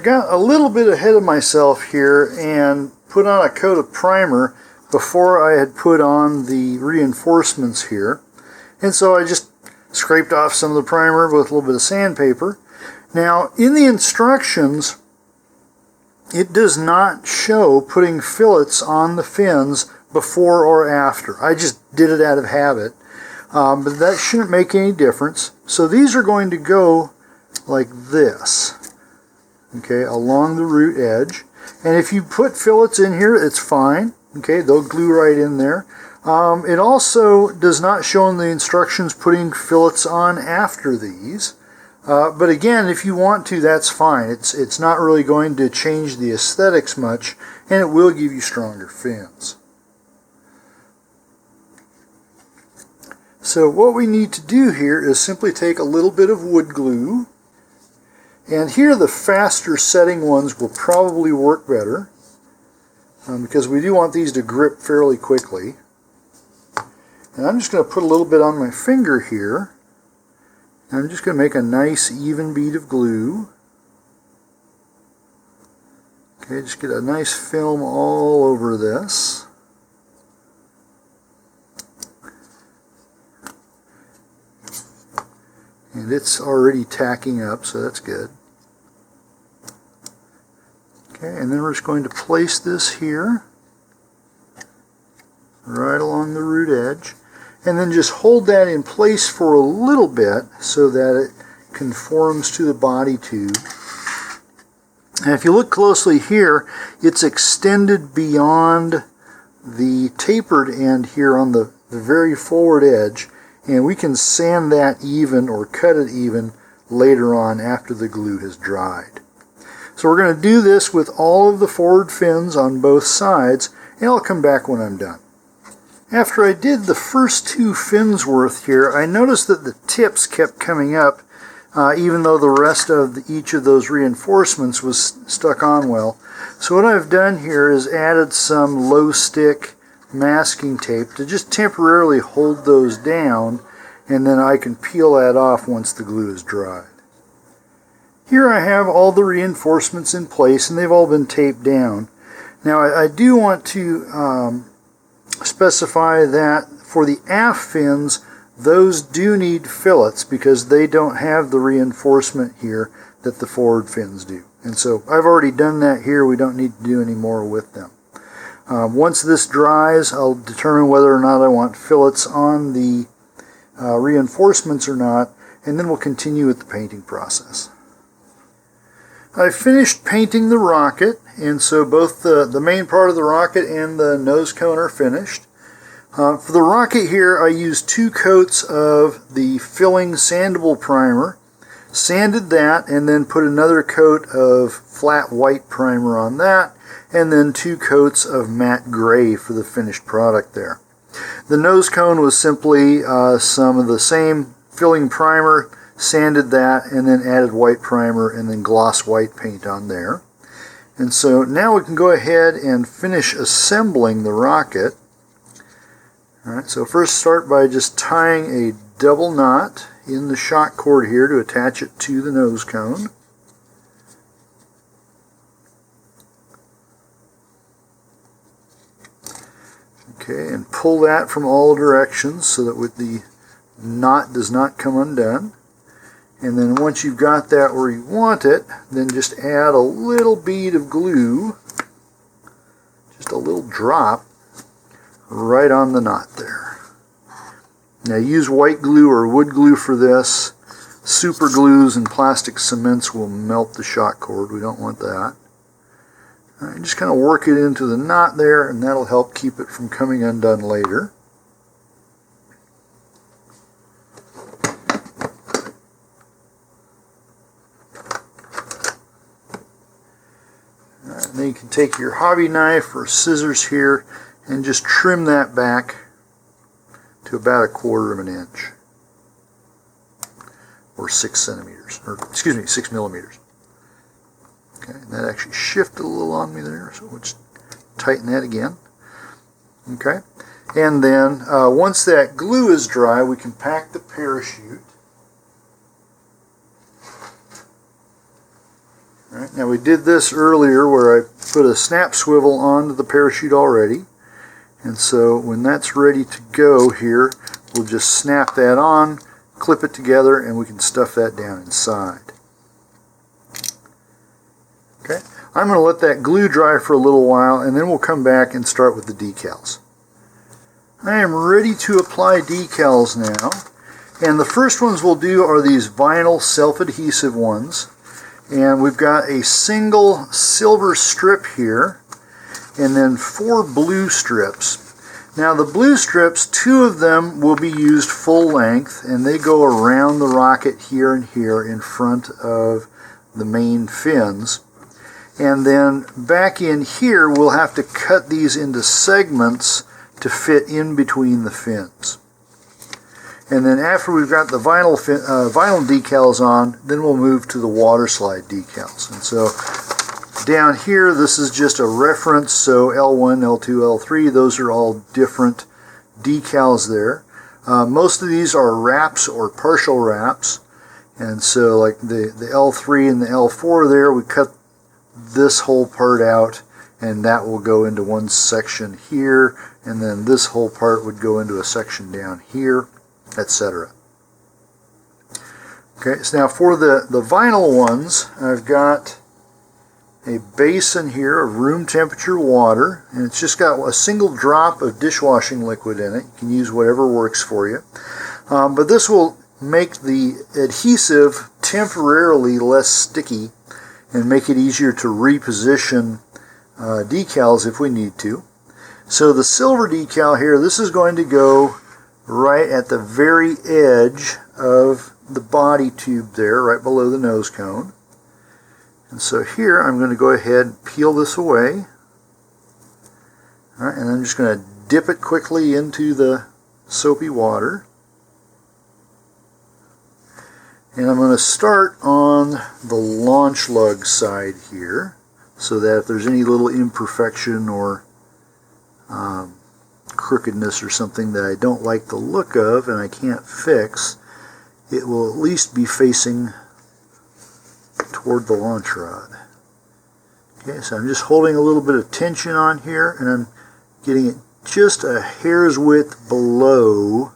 got a little bit ahead of myself here and put on a coat of primer before I had put on the reinforcements here. And so I just scraped off some of the primer with a little bit of sandpaper. Now, in the instructions, it does not show putting fillets on the fins before or after. I just did it out of habit. But that shouldn't make any difference. So these are going to go like this, okay, along the root edge. And if you put fillets in here, it's fine. Okay, they'll glue right in there. It also does not show in the instructions putting fillets on after these. But again, if you want to, that's fine. It's not really going to change the aesthetics much, and it will give you stronger fins. So what we need to do here is simply take a little bit of wood glue, and here the faster setting ones will probably work better, because we do want these to grip fairly quickly. And I'm just going to put a little bit on my finger here. I'm just going to make a nice even bead of glue. Okay, just get a nice film all over this. And it's already tacking up, so that's good. Okay, and then we're just going to place this here, right along the root edge, and then just hold that in place for a little bit so that it conforms to the body tube. And if you look closely here, it's extended beyond the tapered end here on the very forward edge, and we can sand that even or cut it even later on after the glue has dried. So we're going to do this with all of the forward fins on both sides, and I'll come back when I'm done. After I did the first two fins worth here, I noticed that the tips kept coming up, even though the rest of each of those reinforcements was stuck on well. So what I've done here is added some low stick masking tape to just temporarily hold those down, and then I can peel that off once the glue is dried. Here I have all the reinforcements in place, and they've all been taped down. Now I do want to specify that for the aft fins, those do need fillets because they don't have the reinforcement here that the forward fins do. And so I've already done that here. We don't need to do any more with them. Once this dries, I'll determine whether or not I want fillets on the reinforcements or not, and then we'll continue with the painting process. I finished painting the rocket, and so both the main part of the rocket and the nose cone are finished. For the rocket here, I used 2 coats of the filling sandable primer, sanded that, and then put another coat of flat white primer on that, and then 2 coats of matte gray for the finished product there. The nose cone was simply some of the same filling primer, sanded that, and then added white primer and then gloss white paint on there. And so now we can go ahead and finish assembling the rocket. Alright, so first start by just tying a double knot in the shock cord here to attach it to the nose cone. Okay, and pull that from all directions so that the knot does not come undone. And then once you've got that where you want it, then just add a little bead of glue, just a little drop, right on the knot there. Now use white glue or wood glue for this. Super glues and plastic cements will melt the shock cord. We don't want that. All right, just kind of work it into the knot there, and that'll help keep it from coming undone later. All right, and then you can take your hobby knife or scissors here and just trim that back to about 1/4 of an inch, or 6 centimeters, or excuse me, 6 millimeters. Okay, and that actually shifted a little on me there, so we'll just tighten that again. Okay, and then once that glue is dry, we can pack the parachute. All right, Now we did this earlier where I put a snap swivel onto the parachute already. And so when that's ready to go here, we'll just snap that on, clip it together, and we can stuff that down inside. Okay, I'm going to let that glue dry for a little while, and then we'll come back and start with the decals. I am ready to apply decals now, and the first ones we'll do are these vinyl self-adhesive ones. And we've got a single silver strip here, and then 4 blue strips. Now the blue strips, 2 of them will be used full length, and they go around the rocket here and here in front of the main fins. And then back in here we'll have to cut these into segments to fit in between the fins. And then after we've got the vinyl decals on, then we'll move to the water slide decals. And so down here, this is just a reference, so L1, L2, L3, those are all different decals there. Most of these are wraps or partial wraps. And so like the L3 and the L4 there, we cut this whole part out, and that will go into one section here, and then this whole part would go into a section down here, etc. Okay, so now for the vinyl ones, I've got a basin here of room temperature water, and it's just got a single drop of dishwashing liquid in it. You can use whatever works for you. But this will make the adhesive temporarily less sticky and make it easier to reposition decals if we need to. So the silver decal here, this is going to go right at the very edge of the body tube there, right below the nose cone. And so here I'm going to go ahead and peel this away. All right, and I'm just going to dip it quickly into the soapy water. And I'm going to start on the launch lug side here, so that if there's any little imperfection or crookedness or something that I don't like the look of and I can't fix, it will at least be facing toward the launch rod. Okay, so I'm just holding a little bit of tension on here, and I'm getting it just a hair's width below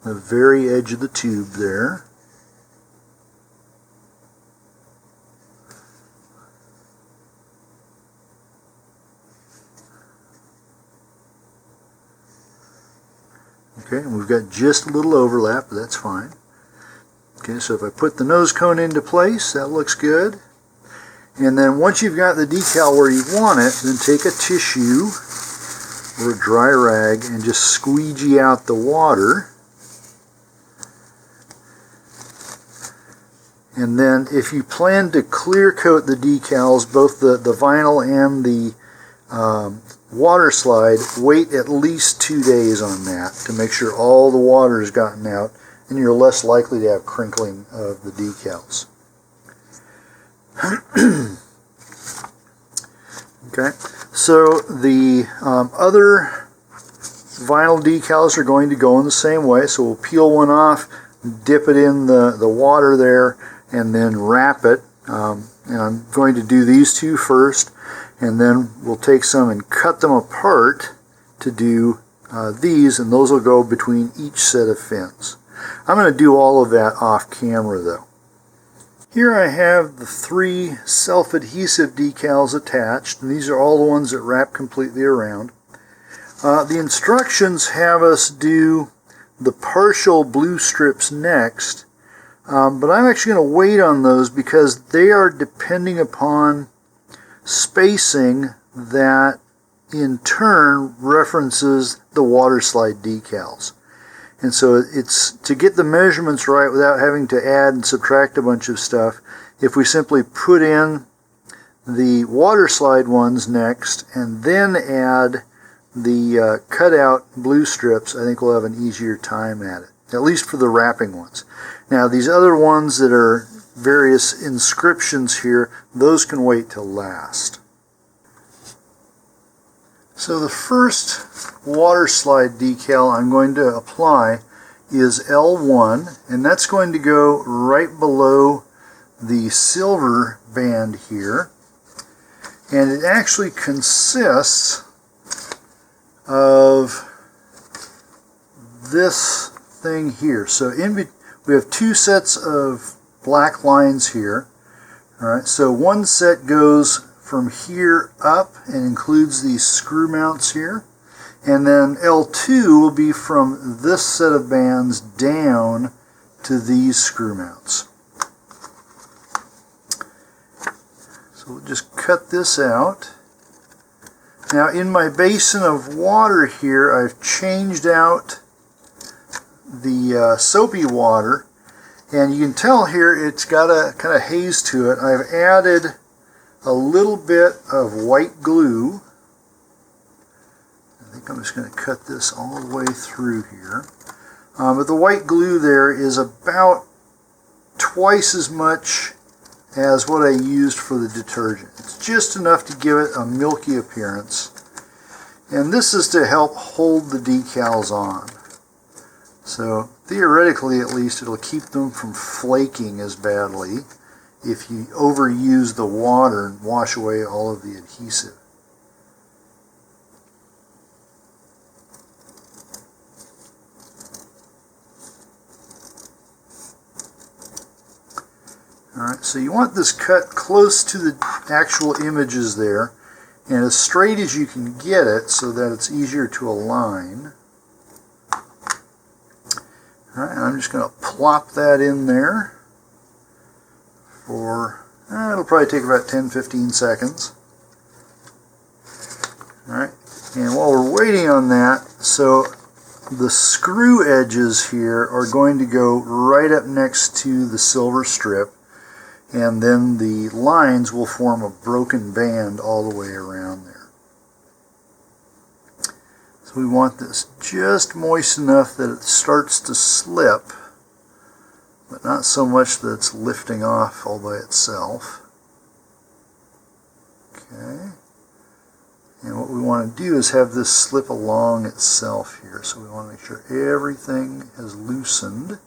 the very edge of the tube there. Okay, and we've got just a little overlap, but that's fine. Okay, so if I put the nose cone into place, that looks good. And then once you've got the decal where you want it, then take a tissue or a dry rag and just squeegee out the water. And then if you plan to clear coat the decals, both the vinyl and the water slide, wait at least 2 days on that to make sure all the water has gotten out, and you're less likely to have crinkling of the decals. Okay, so the other vinyl decals are going to go in the same way, so we'll peel one off, dip it in the water there, and then wrap it. And I'm going to do these 2 first, and then we'll take some and cut them apart to do these, and those will go between each set of fins. I'm going to do all of that off camera though. Here I have the 3 self-adhesive decals attached, and these are all the ones that wrap completely around. The instructions have us do the partial blue strips next, but I'm actually going to wait on those because they are depending upon spacing that in turn references the water slide decals. And so it's to get the measurements right without having to add and subtract a bunch of stuff. If we simply put in the water slide ones next and then add the cutout blue strips, I think we'll have an easier time at it, at least for the wrapping ones. Now these other ones that are various inscriptions here, those can wait till last. So the first water slide decal I'm going to apply is L1, and that's going to go right below the silver band here, and it actually consists of this thing here. So we have two sets of black lines here. Alright, so one set goes from here up and includes these screw mounts here, and then L2 will be from this set of bands down to these screw mounts. So we'll just cut this out. Now in my basin of water here, I've changed out the soapy water, and you can tell here it's got a kind of haze to it. I've added a little bit of white glue. I think I'm just going to cut this all the way through here. But the white glue there is about twice as much as what I used for the detergent. It's just enough to give it a milky appearance. And this is to help hold the decals on. So theoretically, at least, it'll keep them from flaking as badly if you overuse the water and wash away all of the adhesive. Alright, so you want this cut close to the actual images there, and as straight as you can get it so that it's easier to align. Alright, and I'm just going to plop that in there for, it'll probably take about 10-15 seconds. Alright, and while we're waiting on that, so the screw edges here are going to go right up next to the silver strip, and then the lines will form a broken band all the way around there. So we want this just moist enough that it starts to slip, but not so much that it's lifting off all by itself. Okay. And what we want to do is have this slip along itself here. So we want to make sure everything has loosened.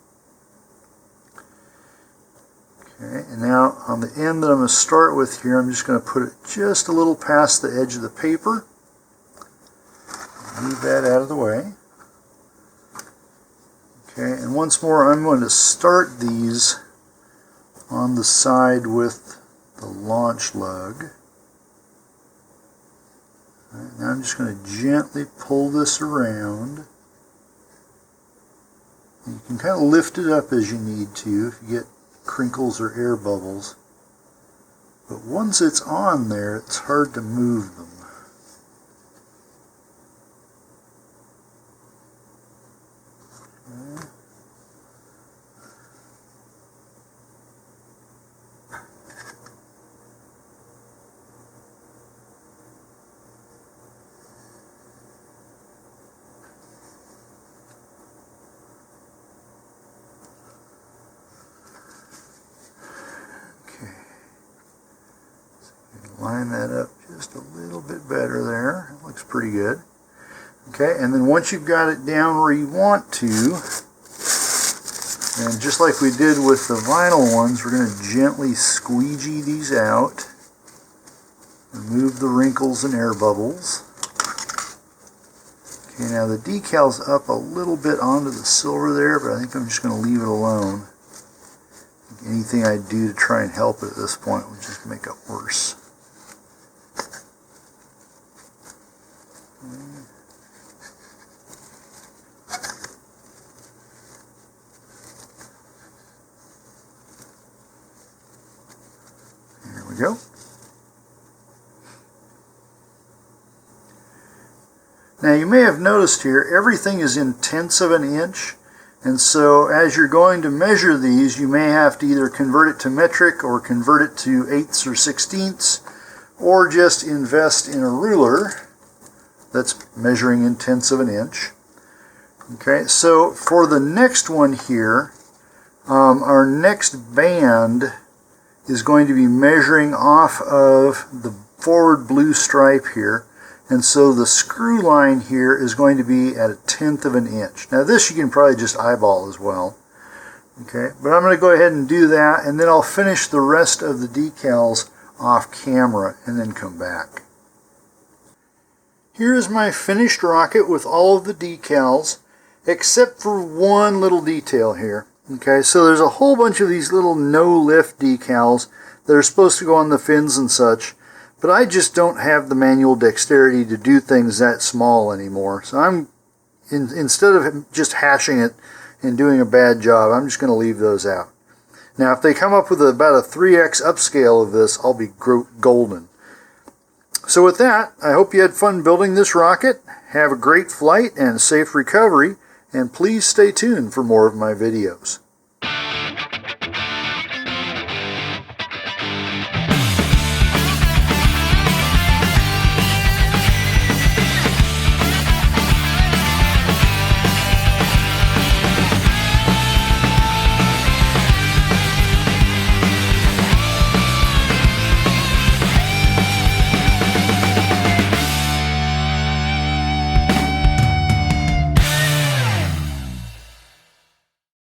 Okay, and now on the end that I'm going to start with here, I'm just going to put it just a little past the edge of the paper. Move that out of the way. Okay, and once more I'm going to start these on the side with the launch lug. Right, now I'm just going to gently pull this around. And you can kind of lift it up as you need to if you get crinkles or air bubbles. But once it's on there, it's hard to move them. Okay. Line that up just a little bit better there. It looks pretty good. Okay, and then once you've got it down where you want to, and just like we did with the vinyl ones, we're going to gently squeegee these out. Remove the wrinkles and air bubbles. Okay, now the decal's up a little bit onto the silver there, but I think I'm just going to leave it alone. Anything I do to try and help it at this point would just make it worse. There we go. Now you may have noticed here everything is in tenths of an inch, and so as you're going to measure these you may have to either convert it to metric or convert it to eighths or sixteenths, or just invest in a ruler that's measuring in tenths of an inch. Okay, so for the next one here, our next band is going to be measuring off of the forward blue stripe here, and so the screw line here is going to be at 1/10 of an inch. Now this you can probably just eyeball as well, Okay, but I'm going to go ahead and do that, and then I'll finish the rest of the decals off camera and then come back. Here is my finished rocket with all of the decals, except for one little detail here. Okay, so there's a whole bunch of these little no-lift decals that are supposed to go on the fins and such, but I just don't have the manual dexterity to do things that small anymore. So I'm, instead of just hashing it and doing a bad job, I'm just going to leave those out. Now, if they come up with about a 3x upscale of this, I'll be golden. So with that, I hope you had fun building this rocket. Have a great flight and safe recovery, and please stay tuned for more of my videos.